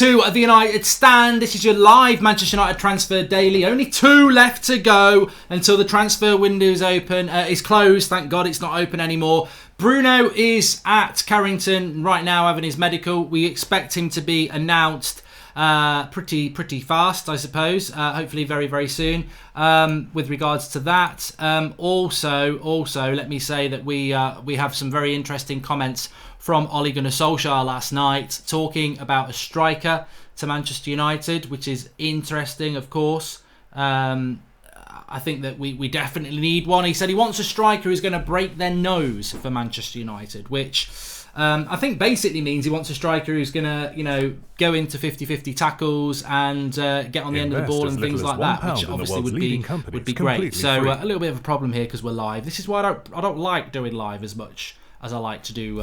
To the United stand. This is your live Manchester United transfer daily. Only 2 left to go until the transfer window is open. Is closed. Thank God it's not open anymore. Bruno is at Carrington right now having his medical. We expect him to be announced pretty fast, I suppose. Hopefully very, very soon. With regards to that, also, let me say that we have some very interesting comments from Ole Gunnar Solskjaer last night, talking about a striker to Manchester United, which is interesting, of course. I think that we definitely need one. He said he wants a striker who's going to break their nose for Manchester United, which I think basically means he wants a striker who's going to, go into 50-50 tackles and get on the end of the ball and things like that, which obviously would be great. So a little bit of a problem here because we're live. This is why I don't like doing live as much as I like to do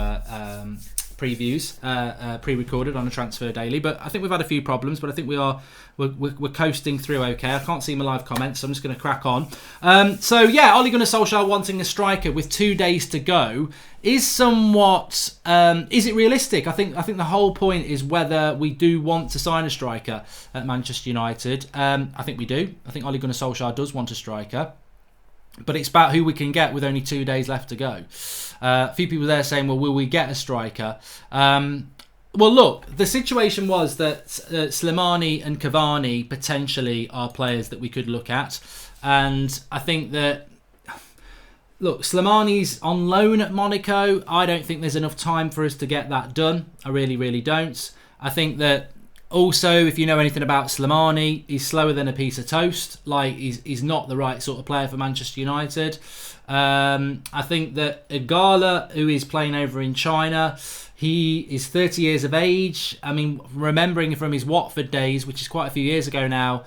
previews, pre-recorded on a transfer daily. But I think we've had a few problems, but I think we're coasting through okay. I can't see my live comments, so I'm just going to crack on. So yeah, Ole Gunnar Solskjaer wanting a striker with 2 days to go is somewhat. Is it realistic? I think the whole point is whether we do want to sign a striker at Manchester United. I think we do. I think Ole Gunnar Solskjaer does want a striker. But it's about who we can get with only 2 days left to go. A few people there saying, well, will we get a striker? Well, look, the situation was that Slimani and Cavani potentially are players that we could look at. And I think that, look, Slimani's on loan at Monaco. I don't think there's enough time for us to get that done. I really, really don't. I think that also, if you know anything about Slimani, he's slower than a piece of toast. Like, he's not the right sort of player for Manchester United. I think that Igala, who is playing over in China, he is 30 years of age. I mean, remembering from his Watford days, which is quite a few years ago now,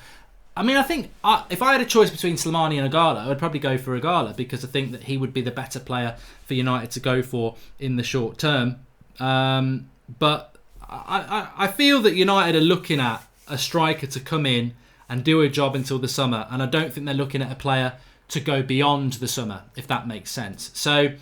I mean, I think if I had a choice between Slimani and Igala, I would probably go for Igala because I think that he would be the better player for United to go for in the short term. But I feel that United are looking at a striker to come in and do a job until the summer, and I don't think they're looking at a player to go beyond the summer, if that makes sense. So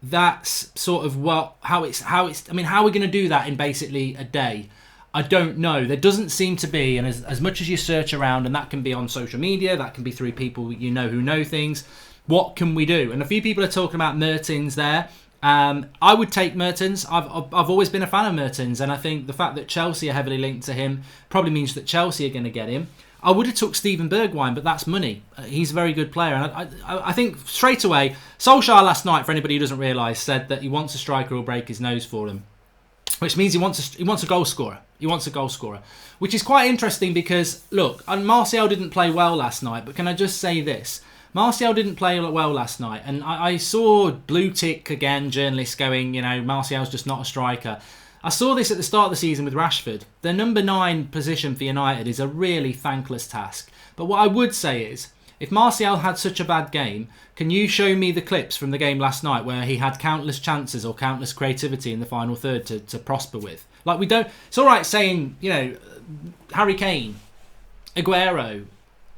that's sort of how it's. I mean, how are we going to do that in basically a day? I don't know. There doesn't seem to be, and as much as you search around, and that can be on social media, that can be through people who know things. What can we do? And a few people are talking about Mertens there. I would take Mertens. I've always been a fan of Mertens, and I think the fact that Chelsea are heavily linked to him probably means that Chelsea are going to get him. I would have took Steven Bergwijn, but that's money. He's a very good player, and I think straight away, Solskjaer last night, for anybody who doesn't realise, said that he wants a striker who'll break his nose for him, which means he wants a goal scorer. He wants a goal scorer, which is quite interesting because look, and Martial didn't play well last night, but can I just say this? Martial didn't play well last night, and I saw blue tick again, journalists going, Martial's just not a striker. I saw this at the start of the season with Rashford. The number 9 position for United is a really thankless task. But what I would say is, if Martial had such a bad game, can you show me the clips from the game last night where he had countless chances or countless creativity in the final third to prosper with? Like, we don't. It's all right saying, Harry Kane, Aguero,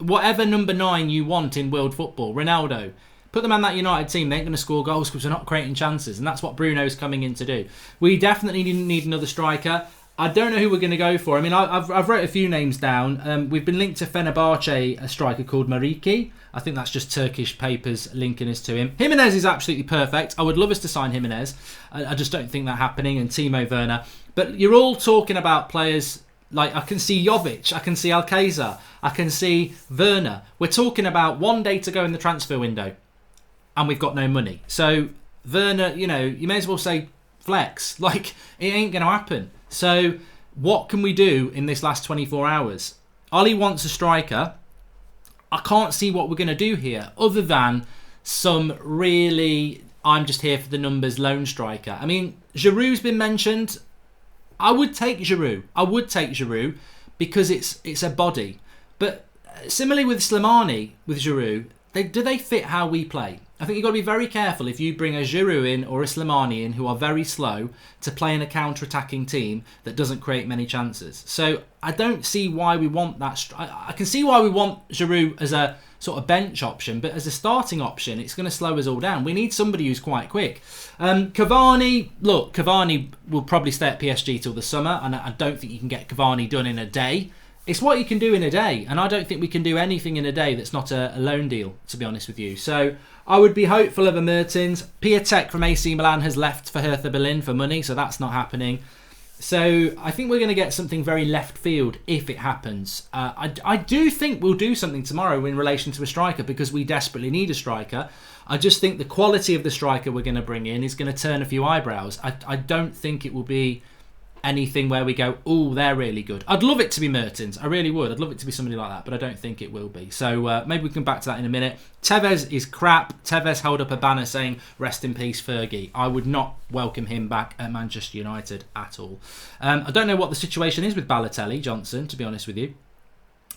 whatever number 9 you want in world football, Ronaldo, put them on that United team. They ain't going to score goals because they're not creating chances, and that's what Bruno's coming in to do. We definitely need another striker. I don't know who we're going to go for. I mean, I've wrote a few names down. We've been linked to Fenerbahce, a striker called Mariki. I think that's just Turkish papers linking us to him. Jimenez is absolutely perfect. I would love us to sign Jimenez. I just don't think that happening, and Timo Werner. But you're all talking about players. Like, I can see Jovic, I can see Alcázar, I can see Werner. We're talking about 1 day to go in the transfer window, and we've got no money. So Werner, you may as well say flex. Like, it ain't going to happen. So what can we do in this last 24 hours? Ollie wants a striker. I can't see what we're going to do here, other than some really, I'm just here for the numbers loan striker. I mean, Giroud's been mentioned. I would take Giroud because it's a body. But similarly with Slimani, with Giroud, do they fit how we play? I think you've got to be very careful if you bring a Giroud in or a Slimani in who are very slow to play in a counter-attacking team that doesn't create many chances. So I don't see why we want that. I can see why we want Giroud as a sort of bench option, but as a starting option, it's going to slow us all down. We need somebody who's quite quick. Cavani will probably stay at PSG till the summer, and I don't think you can get Cavani done in a day. It's what you can do in a day, and I don't think we can do anything in a day that's not a loan deal, to be honest with you. So I would be hopeful of a Mertens. Piatek from AC Milan has left for Hertha Berlin for money, so that's not happening. So I think we're going to get something very left field if it happens. I do think we'll do something tomorrow in relation to a striker because we desperately need a striker. I just think the quality of the striker we're going to bring in is going to turn a few eyebrows. I don't think it will be anything where we go, oh, they're really good. I'd love it to be Mertens. I really would. I'd love it to be somebody like that, but I don't think it will be. So maybe we can come back to that in a minute. Tevez is crap. Tevez held up a banner saying, rest in peace, Fergie. I would not welcome him back at Manchester United at all. I don't know what the situation is with Balotelli, Johnson, to be honest with you.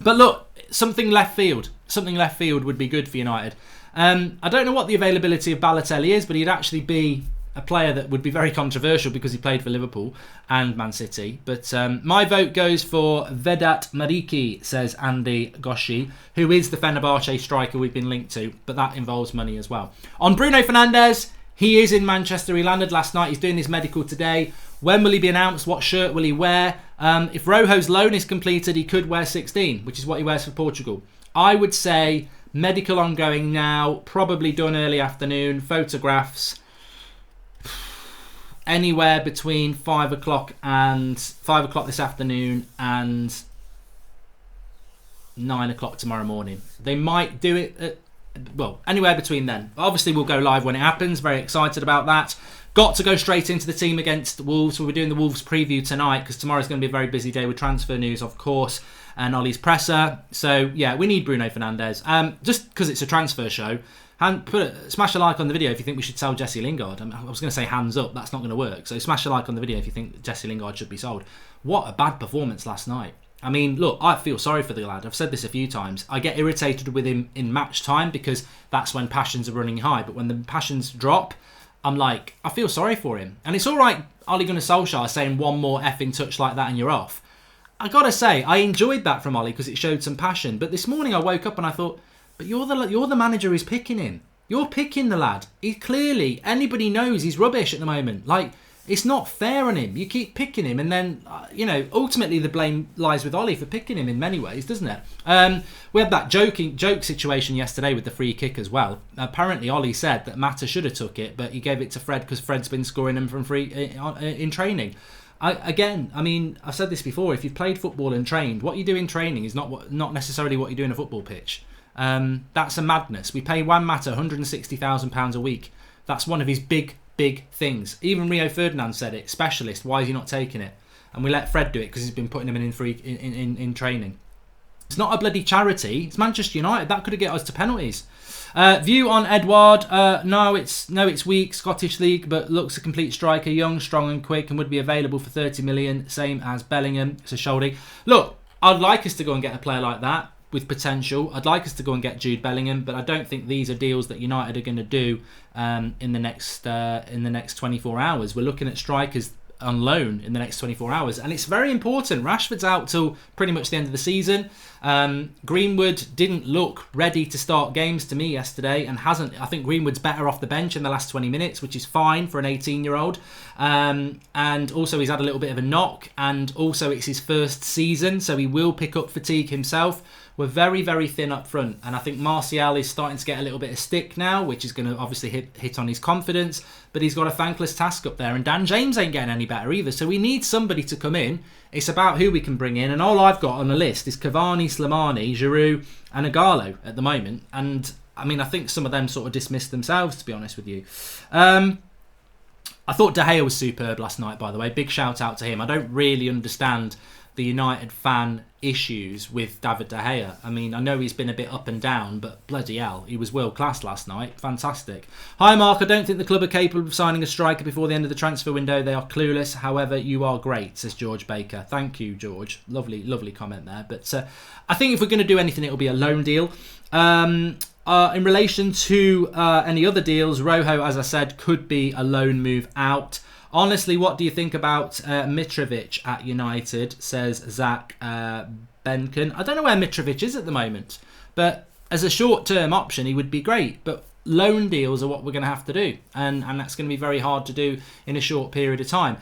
But look, something left field. Something left field would be good for United. I don't know what the availability of Balotelli is, but he'd actually be a player that would be very controversial because he played for Liverpool and Man City. But my vote goes for Vedat Mariki, says Andy Goshi, who is the Fenerbahce striker we've been linked to, but that involves money as well. On Bruno Fernandez, he is in Manchester. He landed last night. He's doing his medical today. When will he be announced? What shirt will he wear? If Rojo's loan is completed, he could wear 16, which is what he wears for Portugal. I would say medical ongoing now, probably done early afternoon, photographs anywhere between 5 o'clock this afternoon and 9 o'clock tomorrow morning. They might do it anywhere between then. Obviously we'll go live when it happens. Very excited about that. Got to go straight into the team against Wolves. We'll be doing the Wolves preview tonight because tomorrow's going to be a very busy day with transfer news, of course, and Ollie's presser. So yeah, we need Bruno Fernandez. Just because it's a transfer show, smash a like on the video if you think we should sell Jesse Lingard. I was going to say hands up, that's not going to work. So smash a like on the video if you think Jesse Lingard should be sold. What a bad performance last night. I mean, look, I feel sorry for the lad. I've said this a few times. I get irritated with him in match time because that's when passions are running high. But when the passions drop, I'm like, I feel sorry for him. And it's all right, Ole Gunnar Solskjaer saying one more effing touch like that and you're off. I got to say, I enjoyed that from Ole because it showed some passion. But this morning I woke up and I thought, but you're the manager who's picking him. You're picking the lad. He clearly, anybody knows he's rubbish at the moment. Like, it's not fair on him. You keep picking him and then, ultimately the blame lies with Ollie for picking him in many ways, doesn't it? We had that joke situation yesterday with the free kick as well. Apparently Ollie said that Mata should have took it, but he gave it to Fred because Fred's been scoring them from free in training. I've said this before. If you've played football and trained, what you do in training is not necessarily what you do in a football pitch. That's a madness. We pay Juan Mata £160,000 a week. That's one of his big things. Even Rio Ferdinand said it. Specialist. Why is he not taking it? And we let Fred do it because he's been putting him in training. It's not a bloody charity. It's Manchester United. That could have get us to penalties. View on Edouard. No, it's weak. Scottish League, but looks a complete striker. Young, strong and quick, and would be available for 30 million. Same as Bellingham. It's a shoulder. Look, I'd like us to go and get a player like that with potential. I'd like us to go and get Jude Bellingham, but I don't think these are deals that United are going to do in the next 24 hours. We're looking at strikers on loan in the next 24 hours, and it's very important. Rashford's out till pretty much the end of the season. Greenwood didn't look ready to start games to me yesterday and hasn't. I think Greenwood's better off the bench in the last 20 minutes, which is fine for an 18-year-old. And also he's had a little bit of a knock, and also it's his first season, so he will pick up fatigue himself. We're very, very thin up front, and I think Martial is starting to get a little bit of stick now, which is going to obviously hit on his confidence, but he's got a thankless task up there, and Dan James ain't getting any better either, so we need somebody to come in. It's about who we can bring in, and all I've got on the list is Cavani, Slimani, Giroud and Ighalo at the moment, and I mean, I think some of them sort of dismissed themselves, to be honest with you. I thought De Gea was superb last night, by the way. Big shout out to him. I don't really understand the United fan issues with David De Gea. I mean, I know he's been a bit up and down, but bloody hell, he was world class last night. Fantastic. Hi Mark, I don't think the club are capable of signing a striker before the end of the transfer window. They are clueless. However, you are great, says George Baker. Thank you, George. Lovely comment there. But I think if we're going to do anything, it'll be a loan deal. In relation to any other deals, Rojo, as I said, could be a loan move out. Honestly, what do you think about Mitrovic at United, says Zach Benken. I don't know where Mitrovic is at the moment, but as a short-term option, he would be great. But loan deals are what we're going to have to do, and that's going to be very hard to do in a short period of time.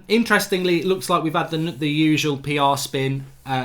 Interestingly, it looks like we've had the usual PR spin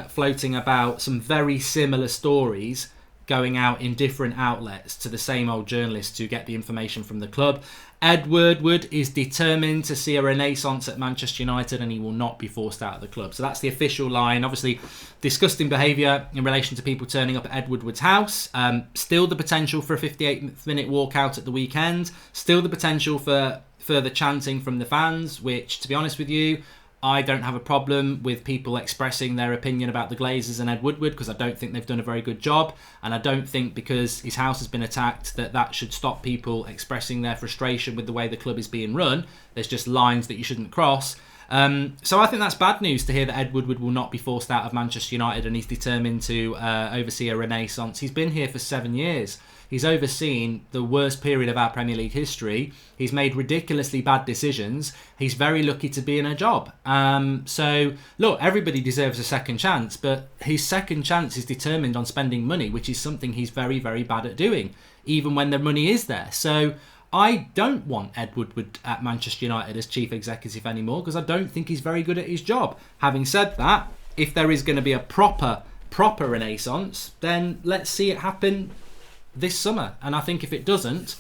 floating about some very similar stories going out in different outlets to the same old journalists who get the information from the club. Ed Woodward is determined to see a renaissance at Manchester United, and he will not be forced out of the club. So that's the official line. Obviously, disgusting behaviour in relation to people turning up at Ed Woodward's house. Still the potential for a 58-minute walkout at the weekend. Still the potential for further chanting from the fans, which, to be honest with you, I don't have a problem with people expressing their opinion about the Glazers and Ed Woodward, because I don't think they've done a very good job, and I don't think because his house has been attacked that should stop people expressing their frustration with the way the club is being run. There's just lines that you shouldn't cross. So I think that's bad news to hear that Ed Woodward will not be forced out of Manchester United, and he's determined to oversee a renaissance. He's been here for 7 years. He's overseen the worst period of our Premier League history. He's made ridiculously bad decisions. He's very lucky to be in a job. So, look, everybody deserves a second chance, but his second chance is determined on spending money, which is something he's very, very bad at doing, even when the money is there. So I don't want Ed Woodward at Manchester United as chief executive anymore, because I don't think he's very good at his job. Having said that, if there is going to be a proper renaissance, then let's see it happen this summer. And I think if it doesn't,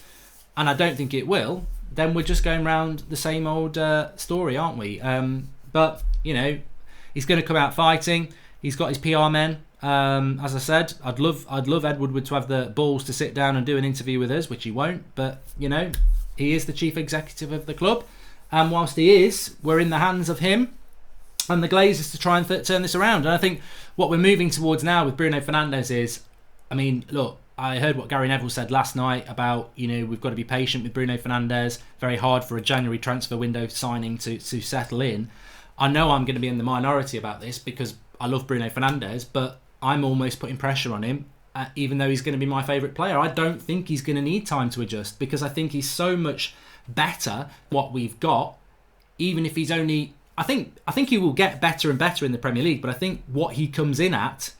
and I don't think it will, then we're just going round the same old story, aren't we? But, you know, he's going to come out fighting. He's got his PR men. As I said, I'd love Ed Woodward to have the balls to sit down and do an interview with us, which he won't. But, you know, he is the chief executive of the club. And whilst he is, we're in the hands of him and the Glazers to try and turn this around. And I think what we're moving towards now with Bruno Fernandez is, I mean, look, I heard what Gary Neville said last night about, you know, we've got to be patient with Bruno Fernandez. Very hard for a January transfer window signing to settle in. I know I'm going to be in the minority about this because I love Bruno Fernandez, but I'm almost putting pressure on him, even though he's going to be my favourite player. I don't think he's going to need time to adjust, because I think he's so much better what we've got, even if he's only... I think he will get better and better in the Premier League, but I think what he comes in at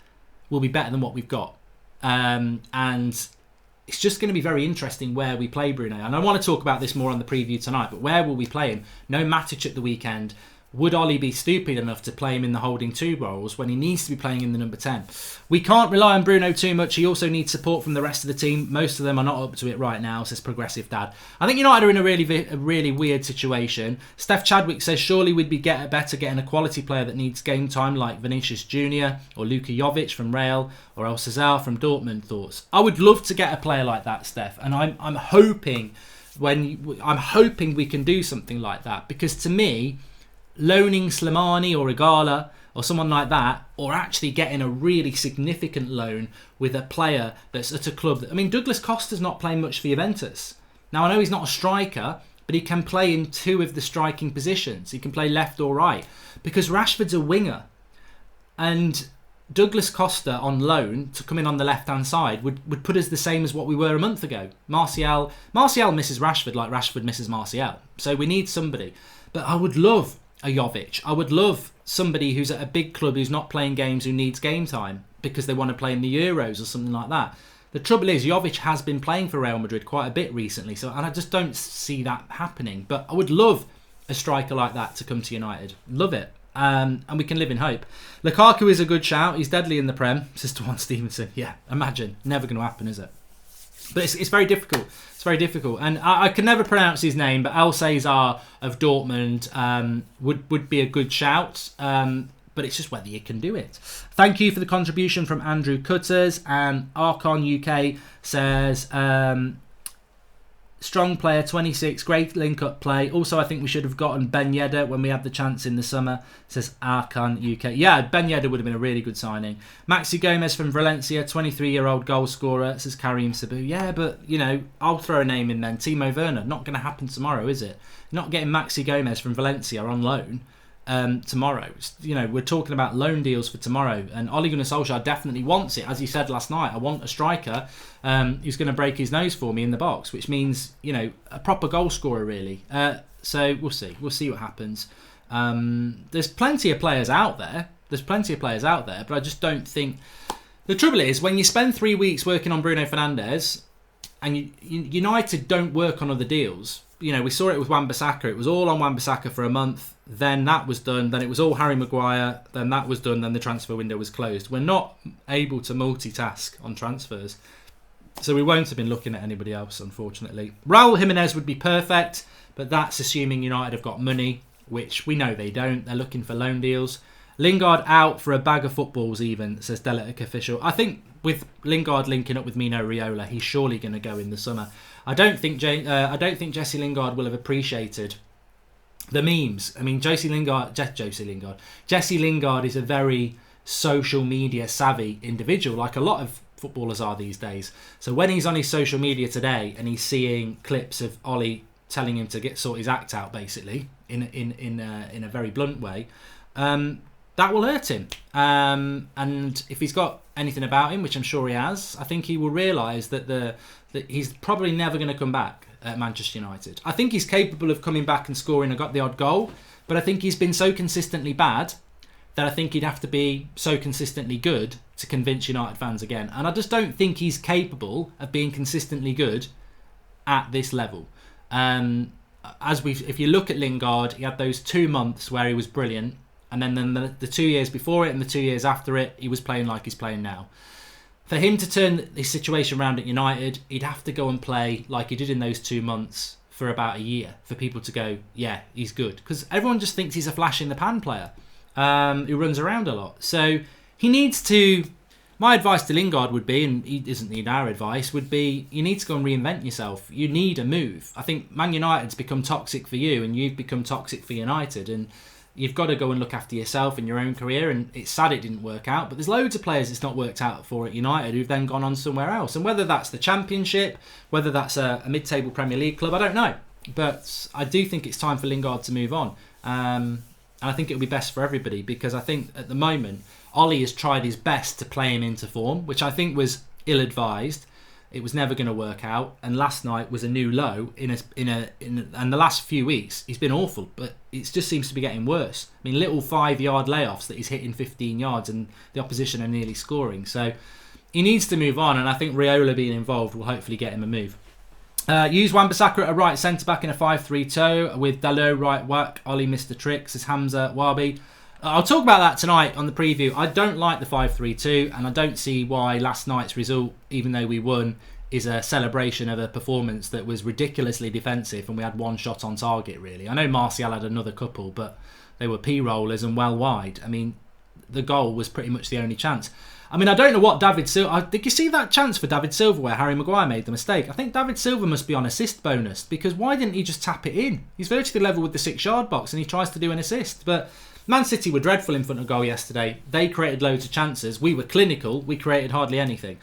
will be better than what we've got. And it's just going to be very interesting where we play Bruno. And I want to talk about this more on the preview tonight, but where will we play him? No Matic at the weekend. Would Ollie be stupid enough to play him in the holding two roles when he needs to be playing in the number 10? We can't rely on Bruno too much. He also needs support from the rest of the team. Most of them are not up to it right now, says Progressive Dad. I think United are in a really weird situation. Steph Chadwick says surely we'd be better getting a quality player that needs game time like Vinicius Jr. or Luka Jovic from Real or El Cesar from Dortmund. Thoughts? I would love to get a player like that, Steph, and I'm hoping we can do something like that, because to me, loaning Slimani or Igala or someone like that, or actually getting a really significant loan with a player that's at a club that... I mean, Douglas Costa's not playing much for Juventus. Now, I know he's not a striker, but he can play in two of the striking positions. He can play left or right, because Rashford's a winger. And Douglas Costa on loan to come in on the left-hand side would put us the same as what we were a month ago. Martial misses Rashford like Rashford misses Martial. So we need somebody. But I would love a Jovic. I would love somebody who's at a big club who's not playing games, who needs game time because they want to play in the Euros or something like that. The trouble is, Jovic has been playing for Real Madrid quite a bit recently, and I just don't see that happening. But I would love a striker like that to come to United. Love it. And we can live in hope. Lukaku is a good shout. He's deadly in the Prem, says Dwan Stevenson. Yeah, imagine. Never going to happen, is it? But it's very difficult. It's very difficult. And I can never pronounce his name, but El Cesar of Dortmund would be a good shout. But it's just whether you can do it. Thank you for the contribution from Andrew Cutters. And Archon UK says... strong player, 26, great link-up play. Also, I think we should have gotten Ben Yedder when we had the chance in the summer, says Arkan UK. Yeah, Ben Yedder would have been a really good signing. Maxi Gomez from Valencia, 23-year-old goal scorer, says Karim Sabu. Yeah, but, you know, I'll throw a name in then. Timo Werner. Not going to happen tomorrow, is it? Not getting Maxi Gomez from Valencia on loan. tomorrow. We're talking about loan deals for tomorrow, and Ole Gunnar Solskjaer definitely wants it. As he said last night, I want a striker who's going to break his nose for me in the box, which means a proper goal scorer really. So we'll see what happens. There's plenty of players out there, but I just don't think. The trouble is, when you spend 3 weeks working on Bruno Fernandez and United don't work on other deals. We saw it with Wan-Bissaka. It was all on Wan-Bissaka for a month. Then that was done. Then it was all Harry Maguire. Then that was done. Then the transfer window was closed. We're not able to multitask on transfers. So we won't have been looking at anybody else, unfortunately. Raul Jimenez would be perfect, but that's assuming United have got money, which we know they don't. They're looking for loan deals. Lingard out for a bag of footballs even, says Deletic Official. I think with Lingard linking up with Mino Raiola, he's surely going to go in the summer. I don't think Jesse Lingard will have appreciated the memes. I mean, Jesse Lingard is a very social media savvy individual, like a lot of footballers are these days. So when he's on his social media today and he's seeing clips of Ollie telling him to sort his act out, basically in a very blunt way, that will hurt him. And if he's got anything about him, which I'm sure he has, I think he will realise that he's probably never going to come back at Manchester United. I think he's capable of coming back and scoring and got the odd goal, but I think he's been so consistently bad that I think he'd have to be so consistently good to convince United fans again. And I just don't think he's capable of being consistently good at this level. If you look at Lingard, he had those 2 months where he was brilliant, and then the 2 years before it and the 2 years after it, he was playing like he's playing now. For him to turn the situation around at United, he'd have to go and play like he did in those 2 months for about a year for people to go, yeah, he's good. Because everyone just thinks he's a flash-in-the-pan player who runs around a lot. So he needs to... My advice to Lingard would be, and he doesn't need our advice, would be you need to go and reinvent yourself. You need a move. I think Man United's become toxic for you and you've become toxic for United, and you've got to go and look after yourself and your own career, and it's sad it didn't work out, but there's loads of players it's not worked out for at United who've then gone on somewhere else. And whether that's the Championship, whether that's a mid-table Premier League club, I don't know. But I do think it's time for Lingard to move on. And I think it'll be best for everybody, because I think at the moment, Ollie has tried his best to play him into form, which I think was ill-advised. It was never going to work out, and last night was a new low. And the last few weeks he's been awful, but it just seems to be getting worse. I mean, little 5-yard layoffs that he's hitting 15 yards, and the opposition are nearly scoring. So he needs to move on, and I think Raiola being involved will hopefully get him a move. Use Wan-Bissaka at a right centre back in a 5-3-2 with Dalot right whack. Ollie missed the trick, says Hamza Wabi. I'll talk about that tonight on the preview. I don't like the 5-3-2, and I don't see why last night's result, even though we won, is a celebration of a performance that was ridiculously defensive and we had one shot on target, really. I know Martial had another couple, but they were P-rollers and well wide. I mean, the goal was pretty much the only chance. I mean, I don't know what David Silva... Did you see that chance for David Silva where Harry Maguire made the mistake? I think David Silva must be on assist bonus, because why didn't he just tap it in? He's virtually level with the 6-yard box and he tries to do an assist, but... Man City were dreadful in front of goal yesterday. They created loads of chances. We were clinical. We created hardly anything.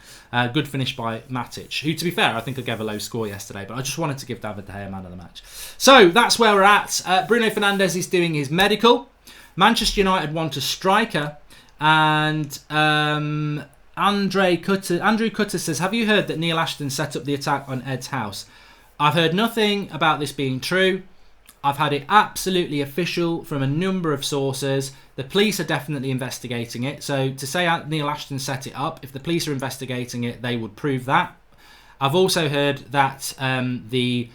Good finish by Matic, who, to be fair, I think I gave a low score yesterday, but I just wanted to give David De Gea man of the match. So that's where we're at. Bruno Fernandez is doing his medical. Manchester United want a striker, and Andrew Cutter says, have you heard that Neil Ashton set up the attack on Ed's house? I've heard nothing about this being true. I've had it absolutely official from a number of sources. The police are definitely investigating it. So to say Neil Ashton set it up, if the police are investigating it, they would prove that. I've also heard that the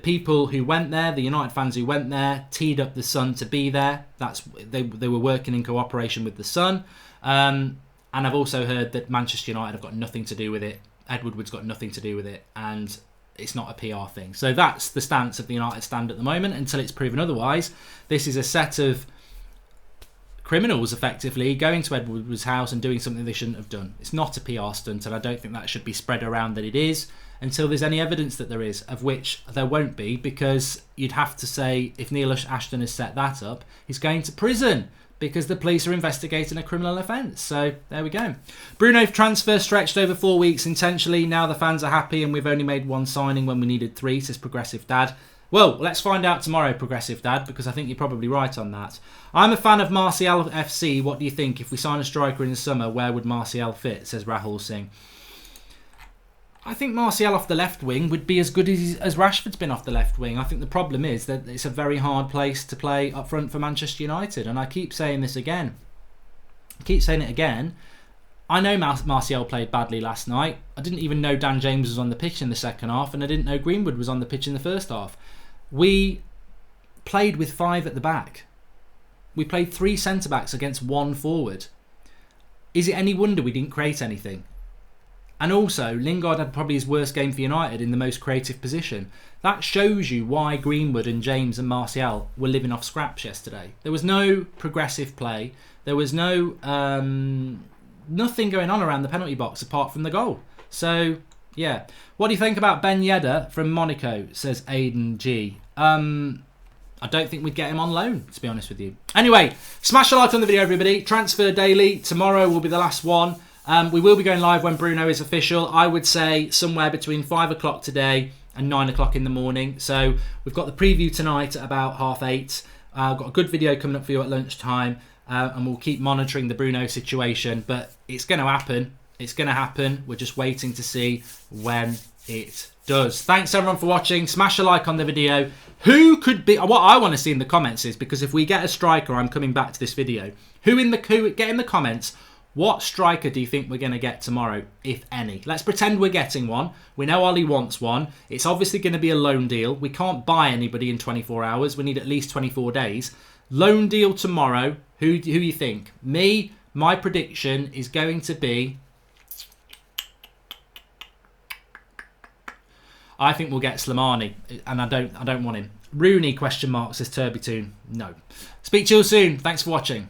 people who went there, the United fans who went there, teed up the Sun to be there. They were working in cooperation with the Sun. And I've also heard that Manchester United have got nothing to do with it. Ed Woodward's got nothing to do with it. And it's not a PR thing. So that's the stance of the United stand at the moment until it's proven otherwise. This is a set of criminals, effectively, going to Ed Woodward's house and doing something they shouldn't have done. It's not a PR stunt, and I don't think that should be spread around that it is until there's any evidence that there is, of which there won't be, because you'd have to say if Neil Ashton has set that up, he's going to prison, because the police are investigating a criminal offence. So there we go. Bruno transfer stretched over 4 weeks intentionally. Now the fans are happy and we've only made one signing when we needed 3, says Progressive Dad. Well, let's find out tomorrow, Progressive Dad, because I think you're probably right on that. I'm a fan of Martial FC. What do you think? If we sign a striker in the summer, where would Martial fit? Says Rahul Singh. I think Martial off the left wing would be as good as Rashford's been off the left wing. I think the problem is that it's a very hard place to play up front for Manchester United. And I keep saying this again. I keep saying it again. I know Martial played badly last night. I didn't even know Dan James was on the pitch in the second half. And I didn't know Greenwood was on the pitch in the first half. We played with 5 at the back. We played 3 centre-backs against 1 forward. Is it any wonder we didn't create anything? And also, Lingard had probably his worst game for United in the most creative position. That shows you why Greenwood and James and Martial were living off scraps yesterday. There was no progressive play. There was no nothing going on around the penalty box apart from the goal. So, yeah. What do you think about Ben Yedder from Monaco, says Aidan G. I don't think we'd get him on loan, to be honest with you. Anyway, smash a like on the video, everybody. Transfer Daily. Tomorrow will be the last one. We will be going live when Bruno is official. I would say somewhere between 5 o'clock today and 9 o'clock in the morning. So we've got the preview tonight at about 8:30. I've got a good video coming up for you at lunchtime. And we'll keep monitoring the Bruno situation. But it's going to happen. It's going to happen. We're just waiting to see when it does. Thanks everyone for watching. Smash a like on the video. Who could be... What I want to see in the comments is, because if we get a striker, I'm coming back to this video. Get in the comments... What striker do you think we're going to get tomorrow, if any? Let's pretend we're getting one. We know Ollie wants one. It's obviously going to be a loan deal. We can't buy anybody in 24 hours. We need at least 24 days. Loan deal tomorrow. Who you think? Me, my prediction is going to be... I think we'll get Slimani, and I don't want him. Rooney, question mark, says Turbitoon. No. Speak to you soon. Thanks for watching.